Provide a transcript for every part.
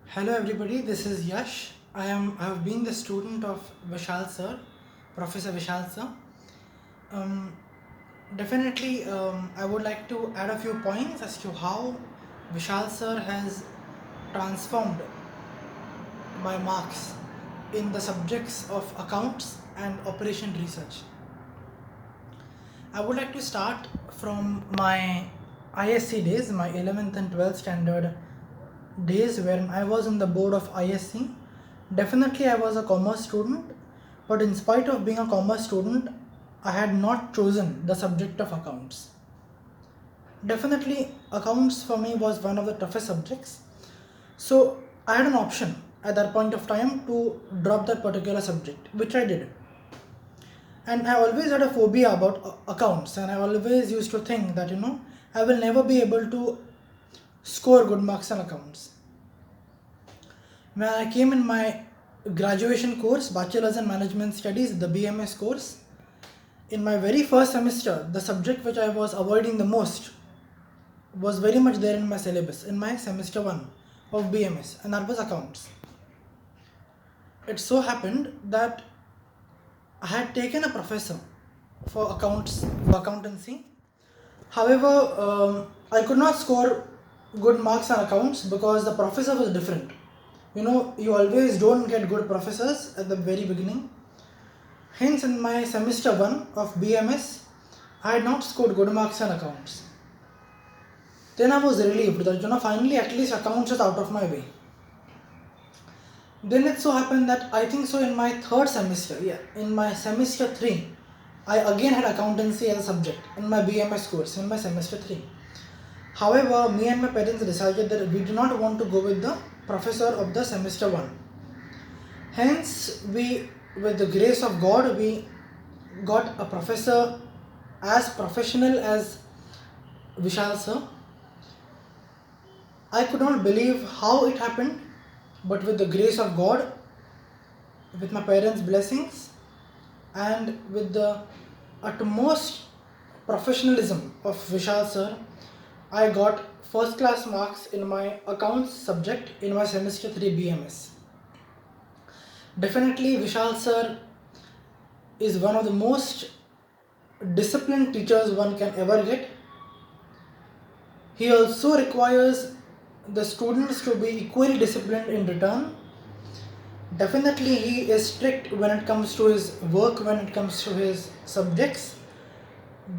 Hello everybody, this is Yash. I have been the student of Vishal sir, Professor Vishal sir. Um, definitely, I would like to add a few points as to how Vishal sir has transformed my marks in the subjects of accounts and operation research. I would like to start from my ISC days, my 11th and 12th standard days when I was in the board of ISC. Definitely, I was a commerce student, but in spite of being a commerce student, I had not chosen the subject of accounts. Definitely, accounts for me was one of the toughest subjects. So, I had an option at that point of time to drop that particular subject, which I did. And I always had a phobia about accounts, and I always used to think that I will never be able to score good marks on accounts. When I came in my graduation course, Bachelor's in Management Studies, the BMS course, in my very first semester, the subject which I was avoiding the most was very much there in my syllabus, in my semester 1 of BMS, and that was accounts. It so happened that I had taken a professor for accountancy. However, I could not score good marks on accounts because the professor was different. You always don't get good professors at the very beginning. Hence, in my semester 1 of BMS, I had not scored good marks on accounts. Then I was relieved that finally at least accounts is out of my way. Then it so happened that I think so in my third semester, in my semester 3, I again had accountancy as a subject in my BMS course in my semester 3. However, me and my parents decided that we do not want to go with the professor of the semester 1. Hence, with the grace of God, we got a professor as professional as Vishal sir. I could not believe how it happened, but with the grace of God, with my parents' blessings, and with the utmost professionalism of Vishal sir, I got first class marks in my accounts subject in my semester 3 BMS. Definitely, Vishal sir is one of the most disciplined teachers one can ever get. He also requires the students to be equally disciplined in return. Definitely, he is strict when it comes to his work, when it comes to his subjects,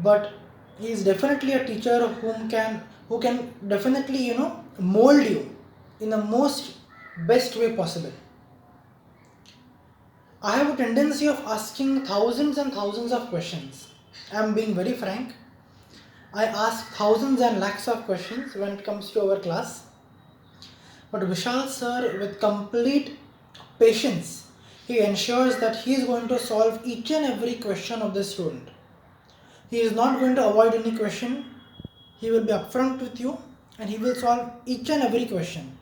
but he is definitely a teacher who can definitely mold you in the most best way possible. I have a tendency of asking thousands and thousands of questions. I am being very frank. I ask thousands and lakhs of questions when it comes to our class. But Vishal sir, with complete patience, he ensures that he is going to solve each and every question of the student. He is not going to avoid any question. He will be upfront with you and he will solve each and every question.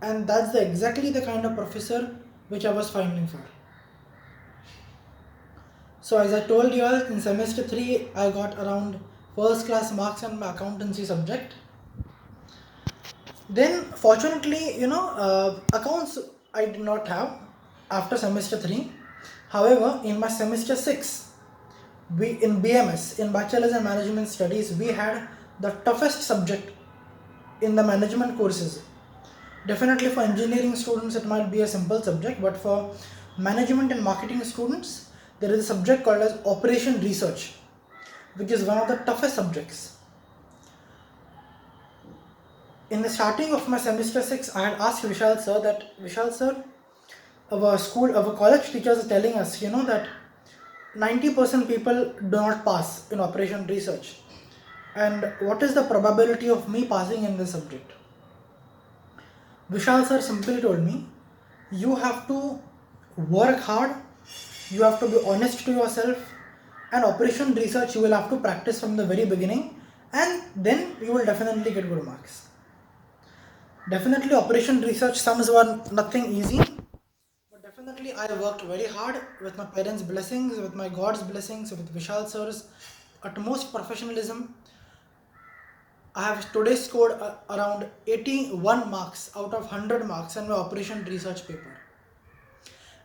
And that's exactly the kind of professor which I was finding for. So as I told you all, in semester 3 I got around first class marks on my accountancy subject. Then fortunately, accounts I did not have after semester 3. However, in my semester 6, we in BMS, in Bachelor's in Management Studies, we had the toughest subject in the management courses. Definitely for engineering students it might be a simple subject, but for management and marketing students, there is a subject called as operation research, which is one of the toughest subjects. In the starting of my semester 6, I had asked Vishal sir that, Vishal sir, our college teachers are telling us, that 90% people do not pass in operation research. And what is the probability of me passing in this subject? Vishal sir simply told me, you have to work hard, you have to be honest to yourself, and operation research you will have to practice from the very beginning, and then you will definitely get good marks. Definitely, operation research sums were nothing easy, but definitely I worked very hard with my parents' blessings, with my God's blessings, with Vishal sir's utmost professionalism. I have today scored around 81 marks out of 100 marks in my operation research paper.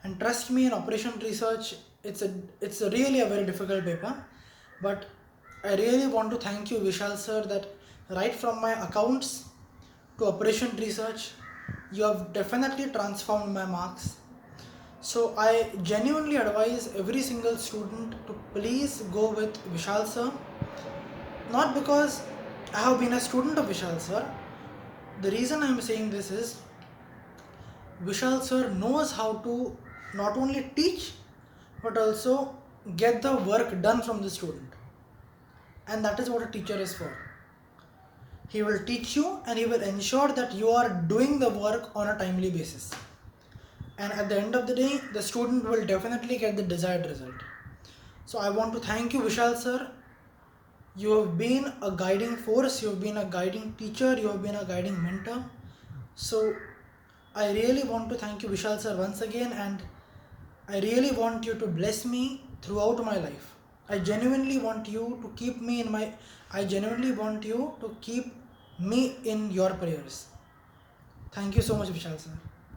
And trust me, in operation research, it's a really a very difficult paper. But I really want to thank you, Vishal sir, that right from my accounts to operation research, you have definitely transformed my marks. So I genuinely advise every single student to please go with Vishal sir. Not because I have been a student of Vishal sir. The reason I am saying this is Vishal sir knows how to not only teach but also get the work done from the student. And that is what a teacher is for. He will teach you and he will ensure that you are doing the work on a timely basis. And at the end of the day, the student will definitely get the desired result. So I want to thank you, Vishal sir. You have been a guiding force, you have been a guiding teacher, you have been a guiding mentor. So I really want to thank you, Vishal sir, once again, and I really want you to bless me throughout my life. I genuinely want you to keep me in my I genuinely want you to keep me in your prayers. Thank you so much, Vishal sir.